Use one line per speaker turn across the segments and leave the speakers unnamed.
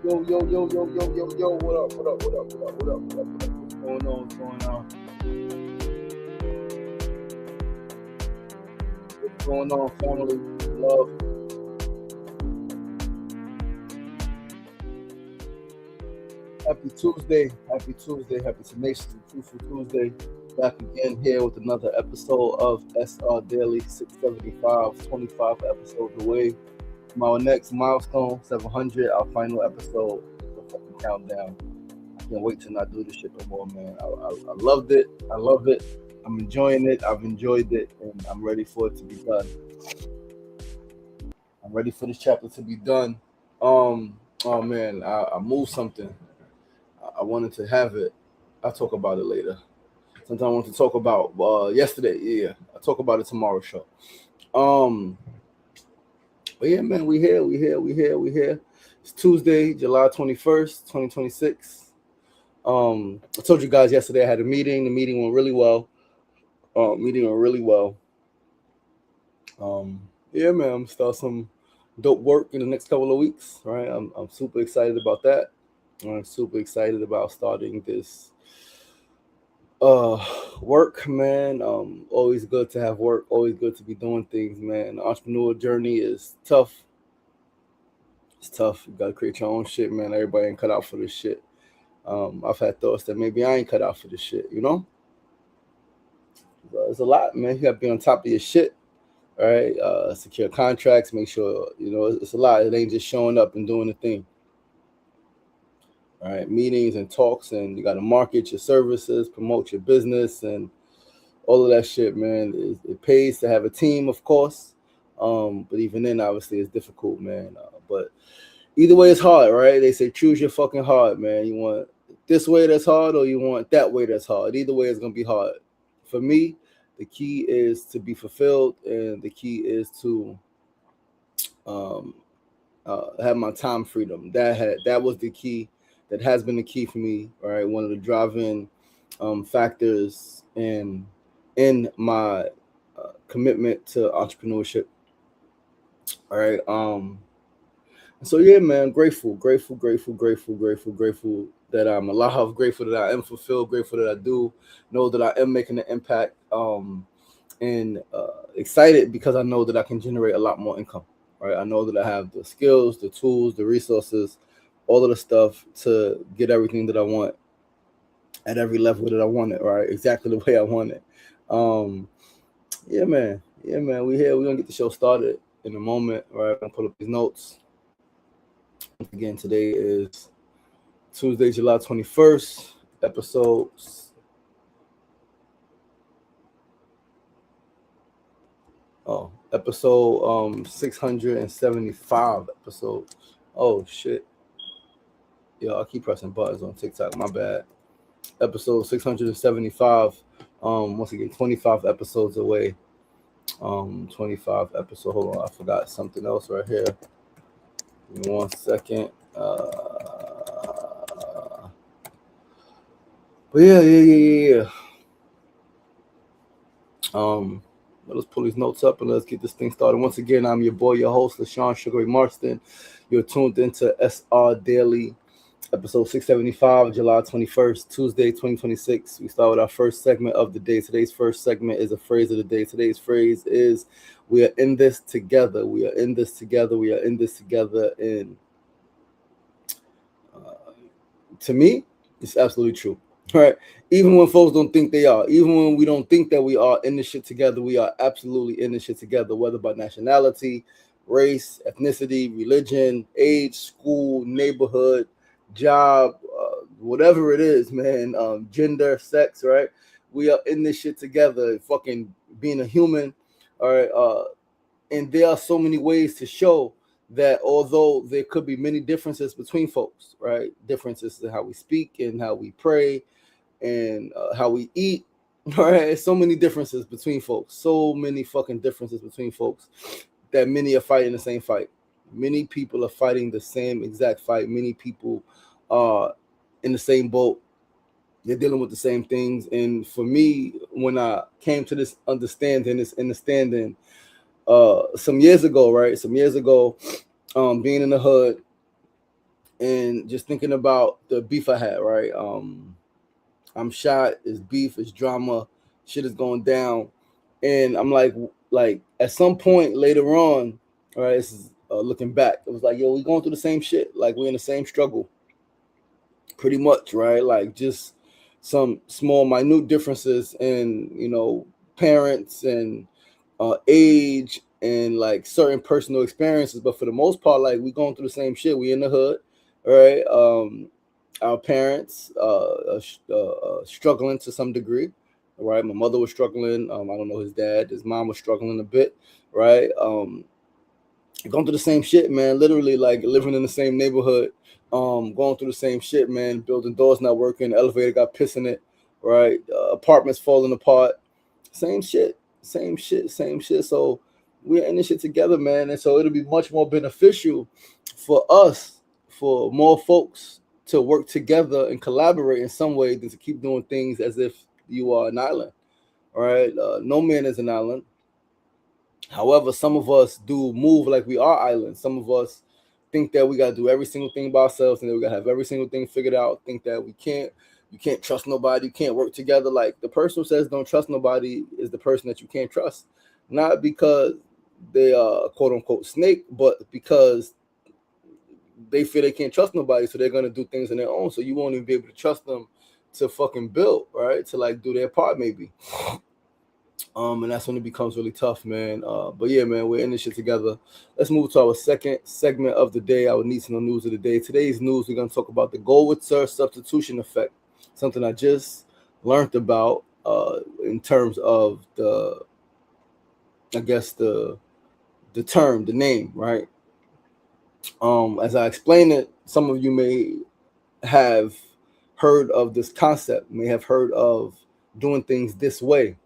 Yo, yo, yo, yo, yo, yo, yo, what up, what up, what up, what up, what up, what up, what up? What's going on, what's going on? What's going on, family? Love. Happy Tuesday, happy Tuesday, happy Tenacious and Truthful Tuesday. Back again here with another episode of SRDaily 675, 25 episodes away from our next milestone, 700, our final episode. The fucking countdown. I can't wait till I do this shit no more, man. I loved it. I love it. I'm enjoying it. I've enjoyed it, and I'm ready for it to be done. I'm ready for this chapter to be done. Oh man, I moved something. I wanted to have it. I'll talk about it later. Sometimes I want to talk about yesterday. Yeah, I'll talk about it tomorrow show. Um, but yeah, man, we here. It's Tuesday, July 21st, 2026. I told you guys yesterday I had a meeting. The meeting went really well. Yeah, man, I'm start some dope work in the next couple of weeks. Right, I'm super excited about that. I'm super excited about starting this work, man. Always good to have work, always good to be doing things, man. The entrepreneur journey is tough. It's tough. You gotta create your own shit, man. Everybody ain't cut out for this shit. I've had thoughts that maybe I ain't cut out for this shit, you know? It's a lot, man. You gotta be on top of your shit. All right. Secure contracts, make sure, it's a lot. It ain't just showing up and doing the thing. All right, meetings and talks, and you got to market your services, promote your business, and all of that shit, man. It pays to have a team, of course, but even then, obviously, it's difficult, man. But either way, it's hard, right? They say choose your fucking hard, man. You want this way that's hard, or you want that way that's hard. Either way, it's gonna be hard. For me, the key is to be fulfilled, and the key is to um, have my time freedom. That was the key. That has been the key for me. All right, one of the driving factors in my commitment to entrepreneurship. All right. So yeah, man, grateful that I'm alive, grateful that I am fulfilled, grateful that I do know that I am making an impact. And excited because I know that I can generate a lot more income. Right, I know that I have the skills, the tools, the resources, all of the stuff to get everything that I want at every level that I want it. Right, exactly the way I want it. Um, yeah, man. Yeah, man. We here. We're gonna get the show started in a moment. Right, I'm gonna pull up these notes. Once again, today is Tuesday, July 21st, episodes. Episode 675 episode. Oh shit. Yo, I keep pressing buttons on TikTok. My bad. Episode 675. Once again, 25 episodes away. 25 episode. Hold on, I forgot something else right here. Give me 1 second. But yeah. Let's pull these notes up and let's get this thing started. Once again, I'm your boy, your host, LaShawn Sugary Marston. You're tuned into SRDaily, episode 675, July 21st, Tuesday, 2026. We start with our first segment of the day. Today's first segment is a phrase of the day. Today's phrase is, we are in this together. We are in this together. We are in this together. And to me, it's absolutely true. Right? Even when folks don't think they are, even when we don't think that we are in this shit together, we are absolutely in this shit together, whether by nationality, race, ethnicity, religion, age, school, neighborhood, job, whatever it is, man, gender, sex, right? We are in this shit together, fucking being a human, all right? And there are so many ways to show that although there could be many differences between folks, right? Differences in how we speak and how we pray and how we eat, right? So many differences between folks. So many fucking differences between folks that many are fighting the same fight. Many people are fighting the same exact fight. Many people are in the same boat. They're dealing with the same things. And for me, when I came to this understanding, some years ago, right? Being in the hood and just thinking about the beef I had, right? I'm shot, it's beef, it's drama, shit is going down. And I'm like at some point later on, all right, this is looking back, it was like, yo, we going through the same shit. Like we're in the same struggle, pretty much, right? Like just some small, minute differences in, parents and age and like certain personal experiences. But for the most part, like we going through the same shit. We in the hood, all right? Our parents struggling to some degree, right? My mother was struggling. I don't know his dad. His mom was struggling a bit, right? Going through the same shit, man. Literally, like living in the same neighborhood, going through the same shit, man. Building doors not working, the elevator got piss in it, right? Apartments falling apart, same shit, same shit, same shit. So we're in this shit together, man. And so it'll be much more beneficial for us, for more folks to work together and collaborate in some way than to keep doing things as if you are an island. All right. No man is an island. However, some of us do move like we are islands. Some of us think that we gotta do every single thing by ourselves and then we gotta have every single thing figured out. Think that you can't trust nobody, you can't work together. Like the person who says don't trust nobody is the person that you can't trust. Not because they are quote unquote snake, but because they feel they can't trust nobody, so they're gonna do things on their own. So you won't even be able to trust them to fucking build, right? To like do their part maybe. And that's when it becomes really tough, man. But yeah, man, we're in this shit together. Let's move to our second segment of the day, our need to know news of the day. Today's news, we're gonna talk about the Goldwitzer substitution effect, something I just learned about in terms of I guess the term, the name, right? As I explain it, some of you may have heard of this concept, may have heard of doing things this way.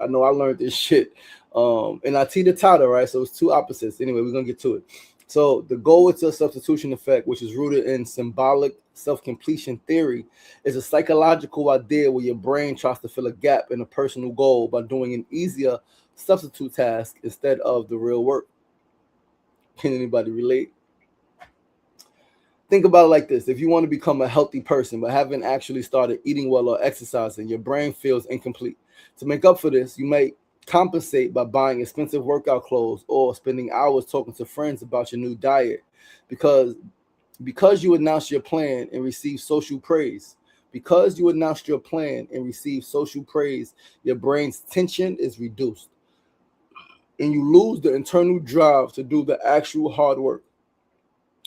I know I learned this shit in IT the Tata, right? So it's two opposites. Anyway, we're gonna get to it. So the Goldwitzer substitution effect, which is rooted in symbolic self-completion theory, is a psychological idea where your brain tries to fill a gap in a personal goal by doing an easier substitute task instead of the real work. Can anybody relate? Think about it like this. If you want to become a healthy person but haven't actually started eating well or exercising, your brain feels incomplete. To make up for this, you might compensate by buying expensive workout clothes or spending hours talking to friends about your new diet. Because you announced your plan and received social praise. Because you announced your plan and received social praise, your brain's tension is reduced. And you lose the internal drive to do the actual hard work.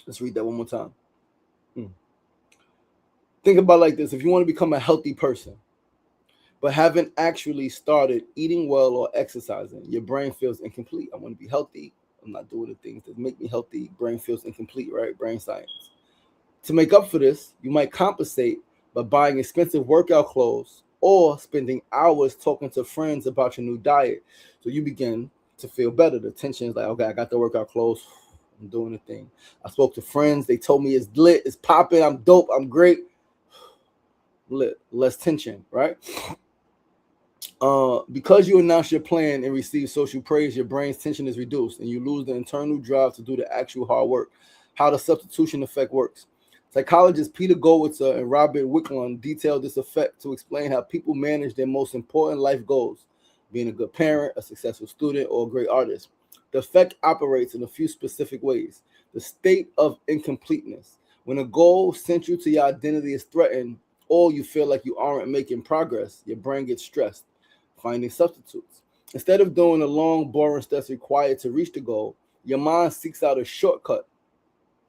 Let's read that one more time. Think about it like this. If you want to become a healthy person, but haven't actually started eating well or exercising, your brain feels incomplete. I want to be healthy. I'm not doing the things that make me healthy. Brain feels incomplete, right? Brain science. To make up for this, you might compensate by buying expensive workout clothes or spending hours talking to friends about your new diet. So you begin to feel better. The tension is like, okay, I got the workout clothes. I'm doing the thing. I spoke to friends. They told me it's lit, it's popping, I'm dope, I'm great. Lit, less tension, right? Because you announce your plan and receive social praise, your brain's tension is reduced and you lose the internal drive to do the actual hard work. How the substitution effect works. Psychologists Peter Goldwitzer and Robert Wicklund detailed this effect to explain how people manage their most important life goals, being a good parent, a successful student, or a great artist. The effect operates in a few specific ways. The state of incompleteness. When a goal central to your identity is threatened, or you feel like you aren't making progress, your brain gets stressed. Finding substitutes. Instead of doing the long, boring steps required to reach the goal, your mind seeks out a shortcut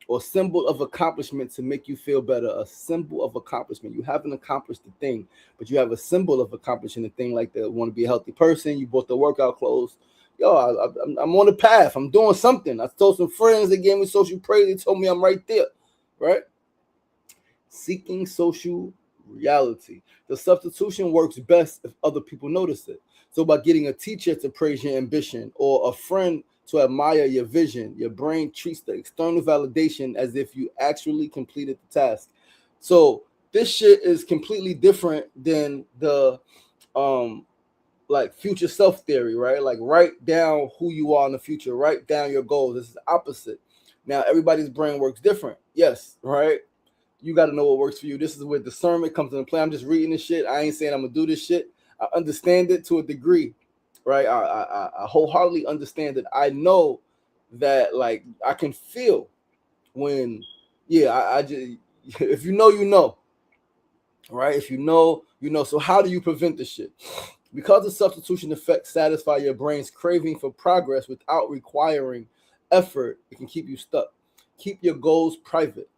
or symbol of accomplishment to make you feel better. A symbol of accomplishment. You haven't accomplished the thing, but you have a symbol of accomplishing the thing, like the want to be a healthy person. You bought the workout clothes. Yo, I'm on the path. I'm doing something. I told some friends, they gave me social praise. They told me I'm right there, right? Seeking social reality. The substitution works best if other people notice it. So by getting a teacher to praise your ambition or a friend to admire your vision, your brain treats the external validation as if you actually completed the task. So this shit is completely different than the like future self theory, right? Like write down who you are in the future, write down your goals. This is the opposite. Now everybody's brain works different, yes, right? You got to know what works for you. This is where discernment comes into play. I'm just reading this shit. I ain't saying I'm gonna do this shit. I understand it to a degree, right? I wholeheartedly understand it. I know that, like, I can feel when, yeah, I just, if you know, you know, right? If you know, you know. So how do you prevent this shit? Because the substitution effect satisfy your brain's craving for progress without requiring effort, it can keep you stuck. Keep your goals private.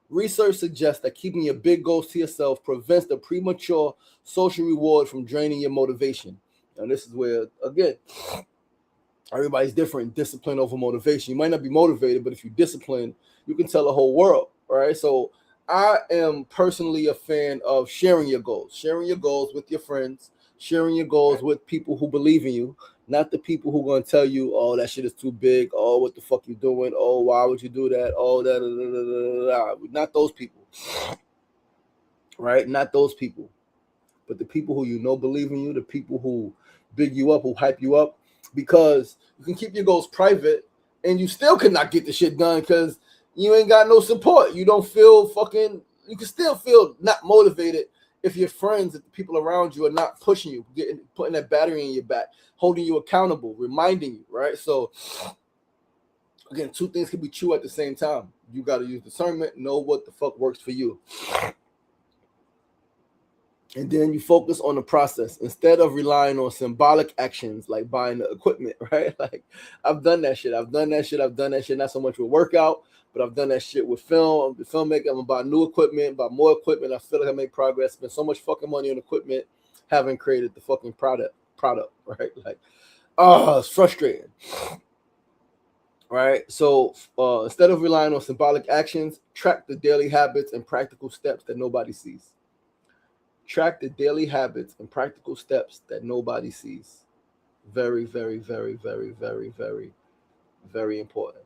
Research suggests that keeping your big goals to yourself prevents the premature social reward from draining your motivation. And this is where, again, everybody's different. Discipline over motivation. You might not be motivated, but if you discipline, you can tell the whole world, right? So I am personally a fan of sharing your goals with your friends, sharing your goals with people who believe in you, not the people who are going to tell you, oh, that shit is too big. Oh, what the fuck you doing? Oh, why would you do that? Oh, not those people, right? Not those people, but the people who you know believe in you, the people who big you up, who hype you up, because you can keep your goals private and you still cannot get the shit done because you ain't got no support. You don't feel fucking, you can still feel not motivated if your friends, if the people around you are not pushing you, putting that battery in your back, holding you accountable, reminding you, right? So again, two things can be true at the same time. You got to use discernment, know what the fuck works for you. And then you focus on the process instead of relying on symbolic actions like buying the equipment, right? Like, I've done that shit. Not so much with workout, but I've done that shit with film. I'm the filmmaker. I'm about new equipment, buy more equipment. I feel like I make progress. Spend so much fucking money on equipment, haven't created the fucking product, right? Like, oh, it's frustrating. Right. So instead of relying on symbolic actions, track the daily habits and practical steps that nobody sees. Track the daily habits and practical steps that nobody sees. Very, very, very, very, very, very, very important.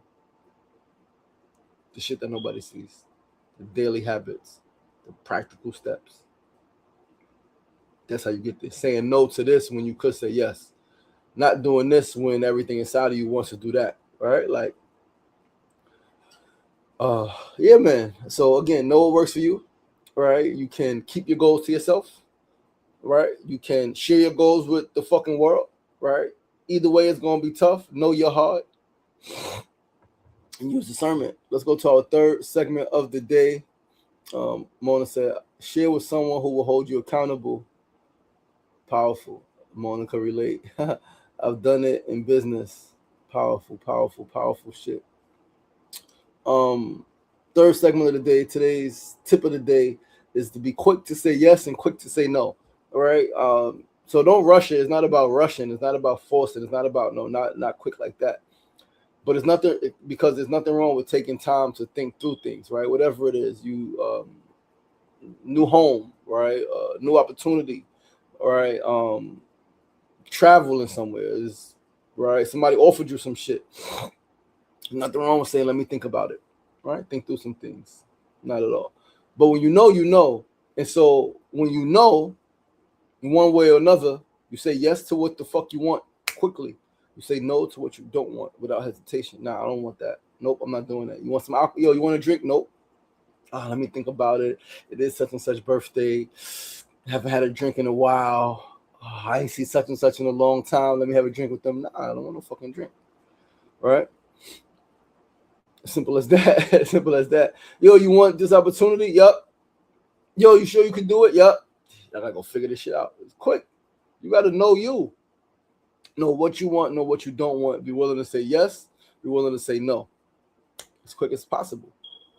The shit that nobody sees. The daily habits, the practical steps. That's how you get this. Saying no to this when you could say yes. Not doing this when everything inside of you wants to do that. Right? Like, yeah, man. So again, know what works for you. Right? You can keep your goals to yourself. Right? You can share your goals with the fucking world, right? Either way, it's going to be tough. Know your heart and use discernment. Let's go to our third segment of the day. Mona said, share with someone who will hold you accountable. Powerful. Mona can relate. I've done it in business. Powerful, powerful, powerful shit. Third segment of the day, today's tip of the day is to be quick to say yes and quick to say no. All right. So don't rush it. It's not about rushing. It's not about forcing. It's not about not quick like that. But it's nothing, because there's nothing wrong with taking time to think through things, right? Whatever it is, you new home, right? New opportunity, all right? Traveling somewhere is right. Somebody offered you some shit. Nothing wrong with saying, let me think about it. Right? Think through some things. Not at all. But when you know, you know. And so when you know, in one way or another, you say yes to what the fuck you want quickly. You say no to what you don't want without hesitation. Nah, I don't want that. Nope, I'm not doing that. You want some alcohol? Yo, you want to drink? Nope. Let me think about it. It is such and such birthday. Haven't had a drink in a while. I ain't see such and such in a long time. Let me have a drink with them. Nah, I don't want no fucking drink. Right? Simple as that. Simple as that. Yo, you want this opportunity? Yup. Yo, you sure you can do it? Yup. I gotta go figure this shit out. It's quick. You gotta know you. Know what you want, know what you don't want. Be willing to say yes. Be willing to say no. As quick as possible.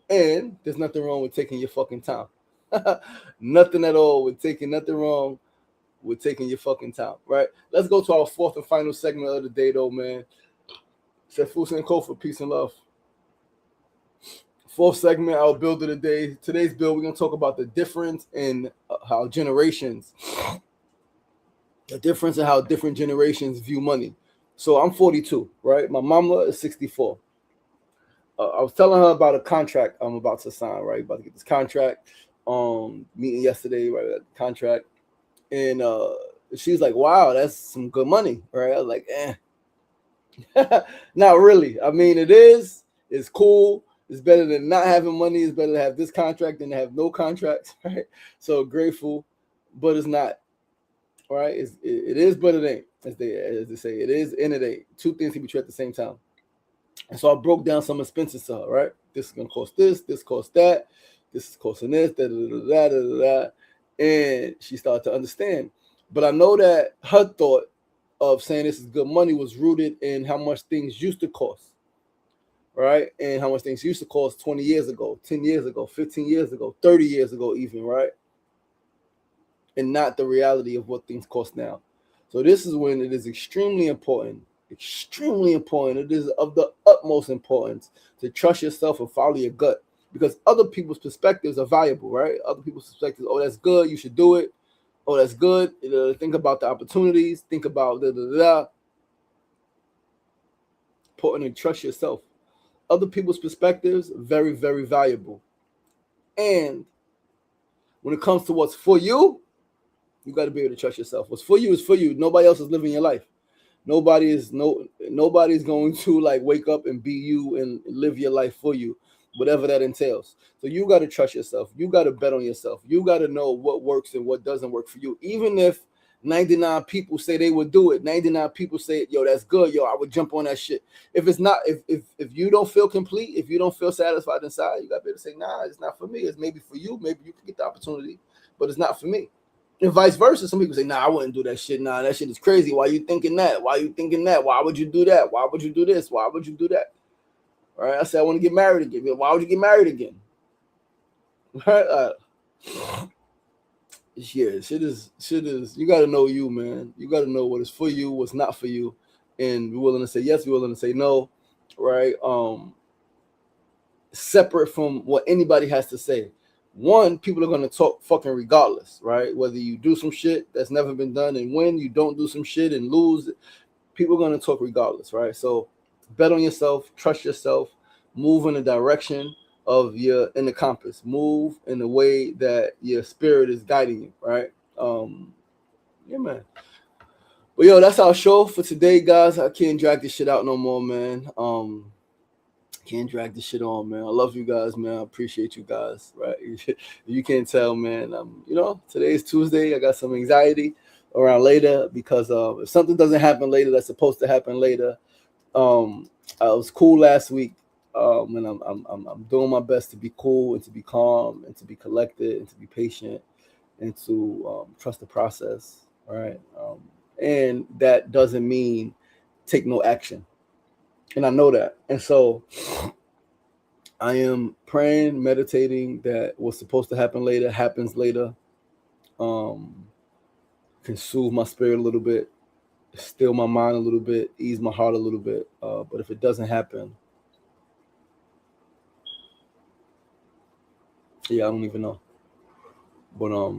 And there's nothing wrong with taking your fucking time. Nothing at all with taking nothing wrong with taking your fucking time. Right? Let's go to our fourth and final segment of the day, though, man. Chef Fusen and Kofa, peace and love. Fourth segment, our build of the day. Today's build, we're going to talk about the difference in how generations, the difference in how different generations view money. So I'm 42, right? My mama is 64. I was telling her about a contract I'm about to sign, right? About to get this contract. Meeting yesterday, right? Contract. And she's like, wow, that's some good money, right? I was like, Not really. I mean, it is. It's cool. It's better than not having money. It's better to have this contract than to have no contracts, right? So grateful, but it's not, right? It is, but it ain't, as they say. It is and it ain't. Two things can be true at the same time. And so I broke down some expenses to her, right? This is gonna cost this costs that, this is costing this, da da da da da da, and she started to understand. But I know that her thought of saying this is good money was rooted in how much things used to cost, right? And how much things used to cost 20 years ago, 10 years ago, 15 years ago, 30 years ago, even, right? And not the reality of what things cost now. So this is when it is extremely important. It is of the utmost importance to trust yourself and follow your gut, because other people's perspectives are valuable, right? Other people's perspectives, oh, that's good, you should do it. Oh, that's good. Think about the opportunities. Think about da da da. Important to trust yourself. Other people's perspectives, very, very valuable. And when it comes to what's for you, you got to be able to trust yourself. What's for you is for you. Nobody else is living your life. Nobody's going to like wake up and be you and live your life for you, whatever that entails. So you got to trust yourself. You got to bet on yourself. You got to know what works and what doesn't work for you. Even if 99 people say they would do it, 99 people say, yo, that's good, yo, I would jump on that shit. If it's not, if you don't feel complete, if you don't feel satisfied inside, you got to be able to say, nah, it's not for me. It's maybe for you. Maybe you can get the opportunity, but it's not for me. And vice versa. Some people say, nah, I wouldn't do that shit. Nah, that shit is crazy. Why you thinking that? Why you thinking that? Why would you do that? Why would you do this? Why would you do that? All right. I said, I want to get married again. Why would you get married again? All right. Yeah, shit is, you got to know you, man. You got to know what is for you, what's not for you, and be willing to say yes, be willing to say no, right? Separate from what anybody has to say. One, people are going to talk fucking regardless, right? Whether you do some shit that's never been done and when you don't do some shit and lose, people are going to talk regardless, right? So bet on yourself, trust yourself, move in the direction of your in the compass, move in the way that your spirit is guiding you, right? Yeah, man. But yo, that's our show for today, guys. I can't drag this shit out no more, man. Can't drag this shit on, man. I love you guys, man. I appreciate you guys, right? You can't tell, man. Today is Tuesday. I got some anxiety around later because if something doesn't happen later that's supposed to happen later, I was cool last week, and I'm doing my best to be cool and to be calm and to be collected and to be patient and to trust the process, right? And that doesn't mean take no action. And I know that. And so I am praying, meditating that what's supposed to happen later happens later. Can soothe my spirit a little bit, still my mind a little bit, ease my heart a little bit. But if it doesn't happen, yeah, I don't even know. But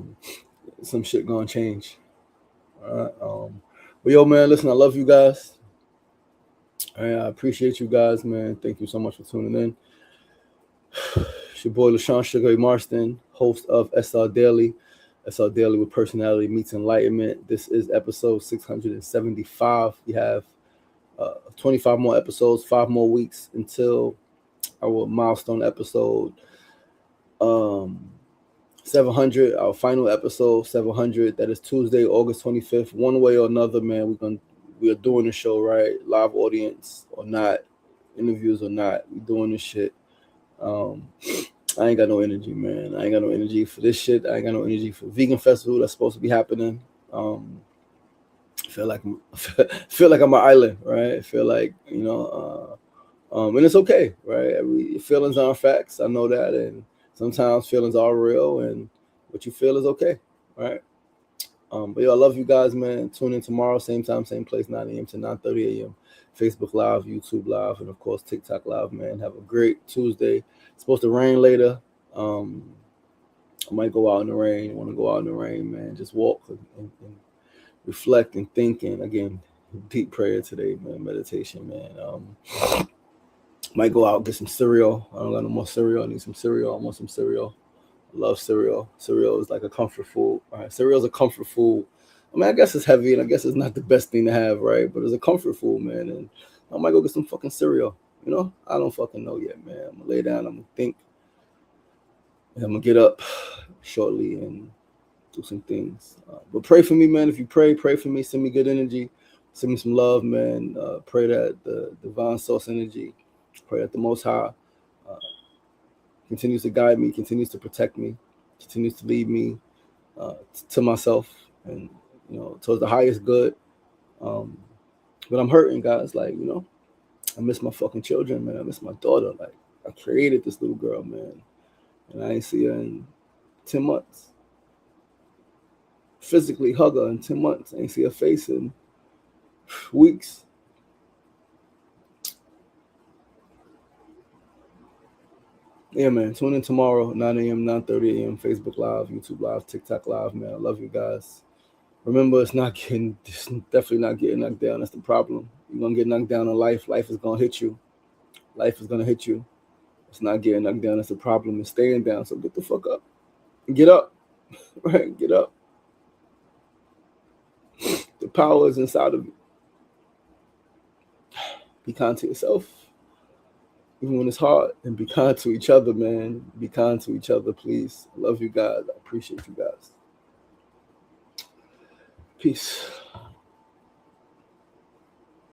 some shit gonna change. All right. But yo, man, listen, I love you guys. I appreciate you guys, man. Thank you so much for tuning in. It's your boy LaShawn Sugar Marston, host of SRDaily. SRDaily with personality meets enlightenment. This is episode 675. We have 25 more episodes, 5 more weeks until our milestone episode 700, our final episode 700. That is Tuesday, August 25th. One way or another, man, we are doing the show, right? Live audience or not, interviews or not, we doing this shit. I ain't got no energy, man. I ain't got no energy for this shit. I ain't got no energy for vegan festival that's supposed to be happening. Feel like I'm an island, right? I feel like, and it's okay, right? Feelings aren't facts. I know that, and sometimes feelings are real, and what you feel is okay, right? But I love you guys, man. Tune in tomorrow, same time, same place, 9 a.m. to 9:30 a.m. Facebook Live, YouTube Live, and of course TikTok Live, man. Have a great Tuesday. It's supposed to rain later. I might go out in the rain. I want to go out in the rain, man. Just walk and reflect and think. And again, deep prayer today, man. Meditation, man. Might go out, get some cereal. I don't got no more cereal. I need some cereal. I want some cereal. I love cereal. Cereal is like a comfort food. All right, cereal is a comfort food. I mean, I guess it's heavy, and I guess it's not the best thing to have, right? But it's a comfort food, man. And I might go get some fucking cereal. You know, I don't fucking know yet, man. I'm gonna lay down, I'm gonna think, and I'm gonna get up shortly and do some things. But pray for me, man. If you pray for me. Send me good energy. Send me some love, man. Pray that the divine source energy, pray that the Most High continues to guide me, continues to protect me, continues to lead me to myself and, you know, towards the highest good. But I'm hurting, guys. Like, you know, I miss my fucking children, man. I miss my daughter. Like, I created this little girl, man, and I ain't see her in 10 months. Physically hug her in 10 months. I ain't see her face in weeks. Yeah, man. Tune in tomorrow, 9 a.m., 9:30 a.m., Facebook Live, YouTube Live, TikTok Live, man. I love you guys. Remember, it's definitely not getting knocked down. That's the problem. You're going to get knocked down in life. Life is going to hit you. Life is going to hit you. It's not getting knocked down. That's the problem. It's staying down. So get the fuck up. Get up. Right? Get up. The power is inside of you. Be kind to yourself, even when it's hard, and be kind to each other, man. Be kind to each other, please. I love you guys. I appreciate you guys. Peace.